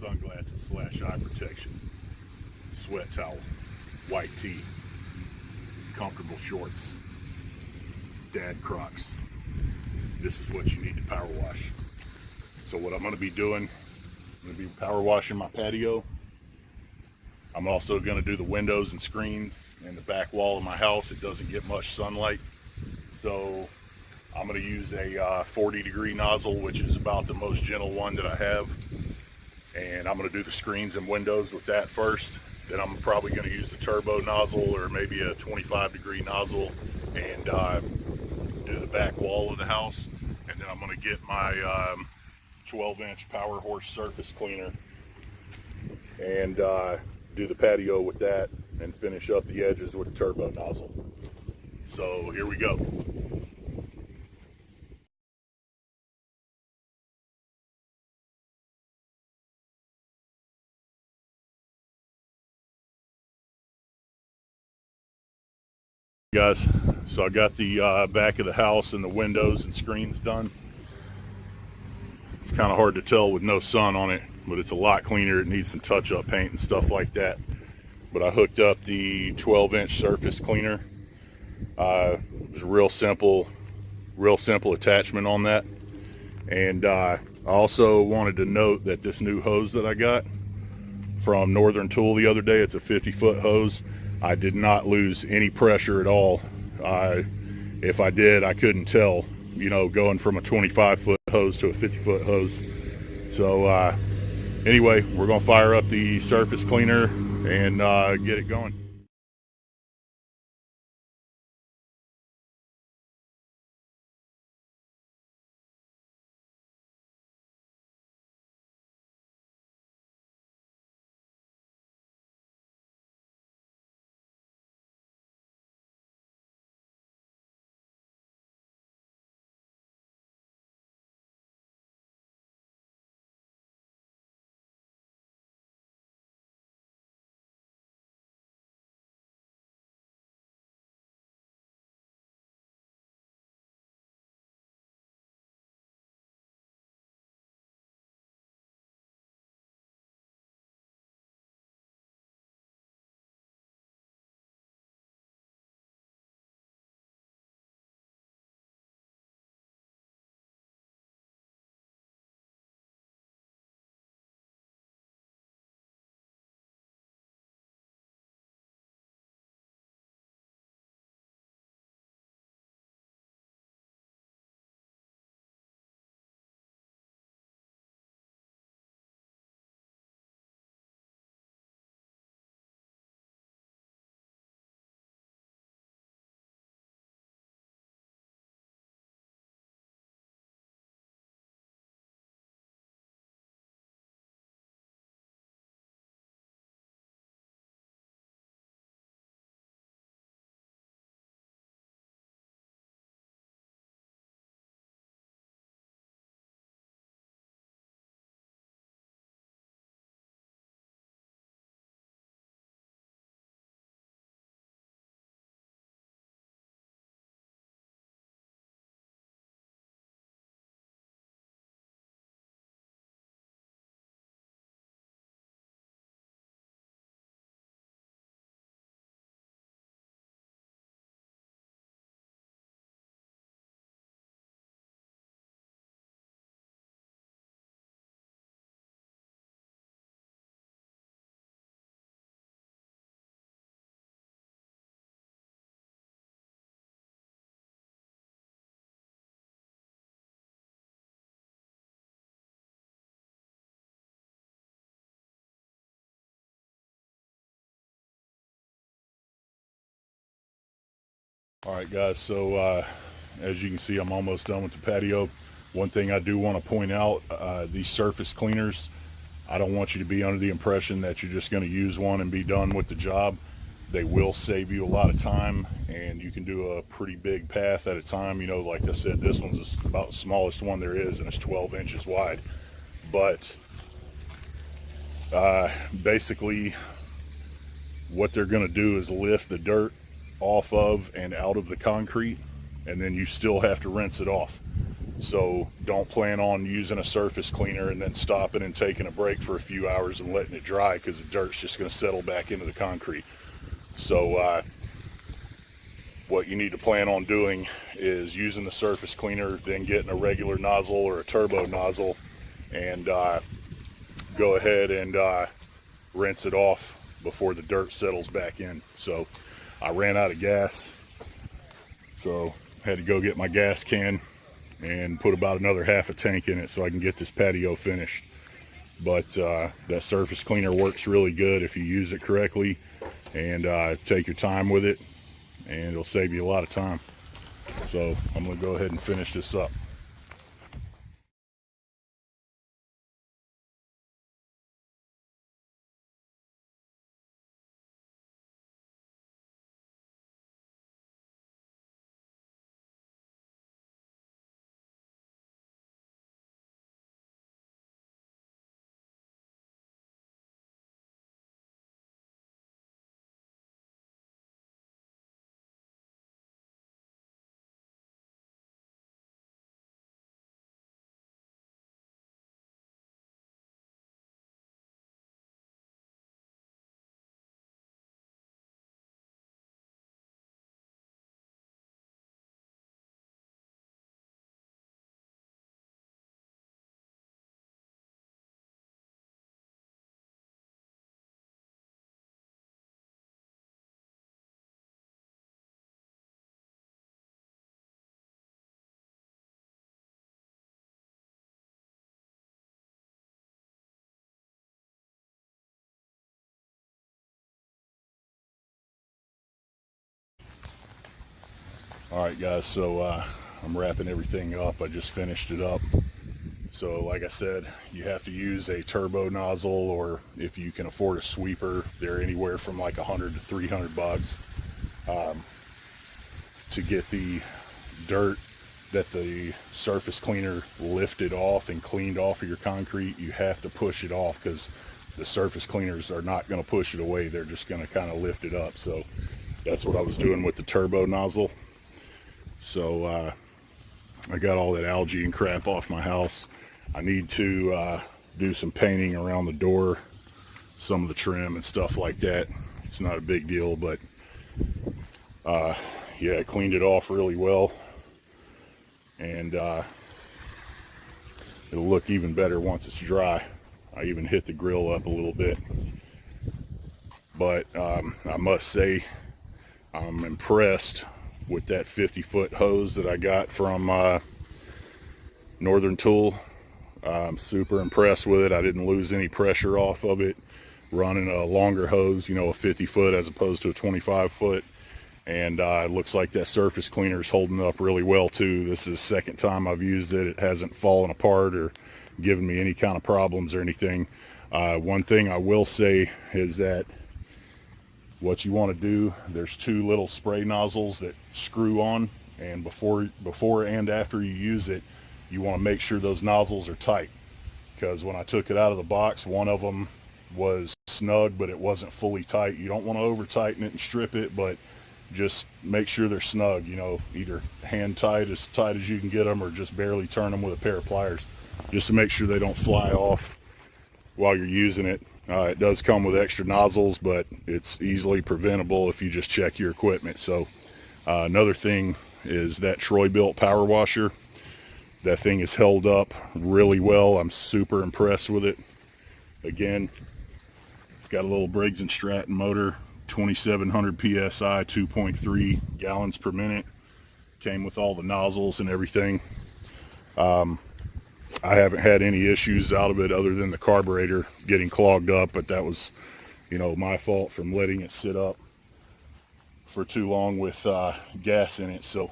sunglasses slash eye protection, sweat towel, white tee, comfortable shorts, dad Crocs. This is what you need to power wash. So what I'm going to be doing, I'm going to be power washing my patio. I'm also going to do the windows and screens and the back wall of my house. It doesn't get much sunlight, so I'm going to use a 40-degree nozzle, which is about the most gentle one that I have. And I'm going to do the screens and windows with that first. Then I'm probably going to use the turbo nozzle or maybe a 25-degree nozzle and do the back wall of the house. And then I'm going to get my 12-inch Powerhorse surface cleaner and do the patio with that and finish up the edges with the turbo nozzle. So here we go. Guys, so I got the back of the house and the windows and screens done. It's kind of hard to tell with no sun on it, but it's a lot cleaner. It needs some touch-up paint and stuff like that. But I hooked up the 12-inch surface cleaner. It was a real simple attachment on that. And I also wanted to note that this new hose that I got from Northern Tool the other day, it's a 50-foot hose. I did not lose any pressure at all. If I did, I couldn't tell, you know, going from a 25-foot hose to a 50-foot hose. So anyway, we're going to fire up the surface cleaner and get it going. All right, guys, so as you can see, I'm almost done with the patio. One thing I do want to point out, these surface cleaners, I don't want you to be under the impression that you're just going to use one and be done with the job. They will save you a lot of time, and you can do a pretty big path at a time. You know, like I said, this one's about the smallest one there is, and it's 12 inches wide. But basically, what they're going to do is lift the dirt off of and out of the concrete, and then you still have to rinse it off. So don't plan on using a surface cleaner and then stopping and taking a break for a few hours and letting it dry, because the dirt's just going to settle back into the concrete. So what you need to plan on doing is using the surface cleaner, then getting a regular nozzle or a turbo nozzle, and go ahead and rinse it off before the dirt settles back in. So I ran out of gas, so had to go get my gas can and put about another half a tank in it so I can get this patio finished. But that surface cleaner works really good if you use it correctly, and take your time with it, and it'll save you a lot of time. So I'm going to go ahead and finish this up. Alright guys, so I'm wrapping everything up. I just finished it up. So like I said, you have to use a turbo nozzle, or if you can afford a sweeper, they're anywhere from like 100 to 300 bucks. To get the dirt that the surface cleaner lifted off and cleaned off of your concrete, you have to push it off, because the surface cleaners are not going to push it away. They're just going to kind of lift it up. So that's what I was doing with the turbo nozzle. So I got all that algae and crap off my house. I need to do some painting around the door, some of the trim and stuff like that. It's not a big deal, but yeah, I cleaned it off really well, and it'll look even better once it's dry. I even hit the grill up a little bit, but I must say I'm impressed with that 50-foot hose that I got from Northern Tool. I'm super impressed with it. I didn't lose any pressure off of it running a longer hose, you know, a 50-foot as opposed to a 25-foot. And it looks like that surface cleaner is holding up really well too. This is the second time I've used it. It hasn't fallen apart or given me any kind of problems or anything. One thing I will say is that what you want to do, there's two little spray nozzles that screw on, and before and after you use it, you want to make sure those nozzles are tight, because when I took it out of the box, one of them was snug but it wasn't fully tight. You don't want to over tighten it and strip it, but just make sure they're snug, you know, either hand tight as you can get them, or just barely turn them with a pair of pliers, just to make sure they don't fly off while you're using it. It does come with extra nozzles, but it's easily preventable if you just check your equipment. So another thing is that Troy-Bilt power washer. That thing is held up really well. I'm super impressed with it. Again, it's got a little Briggs & Stratton motor, 2700 psi, 2.3 gallons per minute. Came with all the nozzles and everything. I haven't had any issues out of it other than the carburetor getting clogged up, but that was, you know, my fault from letting it sit up for too long with gas in it. So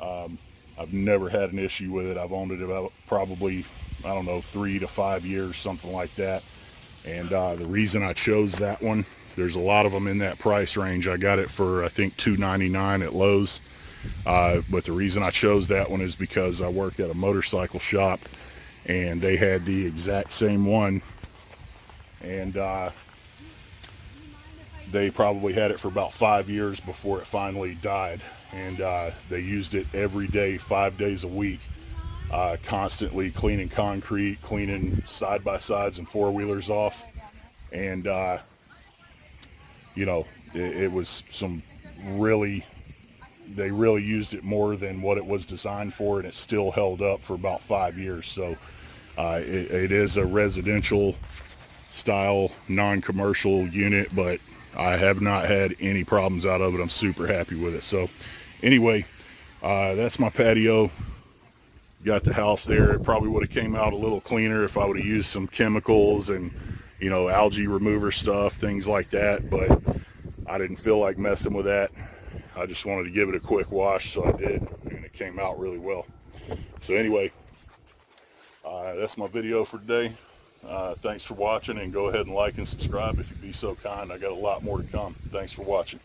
I've never had an issue with it. I've owned it about probably, I don't know, 3 to 5 years, something like that. And the reason I chose that one, there's a lot of them in that price range. I got it for, I think, $2.99 at Lowe's. But the reason I chose that one is because I worked at a motorcycle shop and they had the exact same one, and they probably had it for about 5 years before it finally died, and they used it every day, 5 days a week, constantly cleaning concrete, cleaning side-by-sides and four-wheelers off. And, you know, it was some really, they really used it more than what it was designed for, and it still held up for about 5 years. So it is a residential style, non-commercial unit, but I have not had any problems out of it. I'm super happy with it. So anyway, that's my patio. Got the house there. It probably would have came out a little cleaner if I would have used some chemicals and, you know, algae remover stuff, things like that, but I didn't feel like messing with that. I just wanted to give it a quick wash, so I did, and it came out really well. So anyway, that's my video for today. Thanks for watching, and go ahead and like and subscribe if you'd be so kind. I got a lot more to come. Thanks for watching.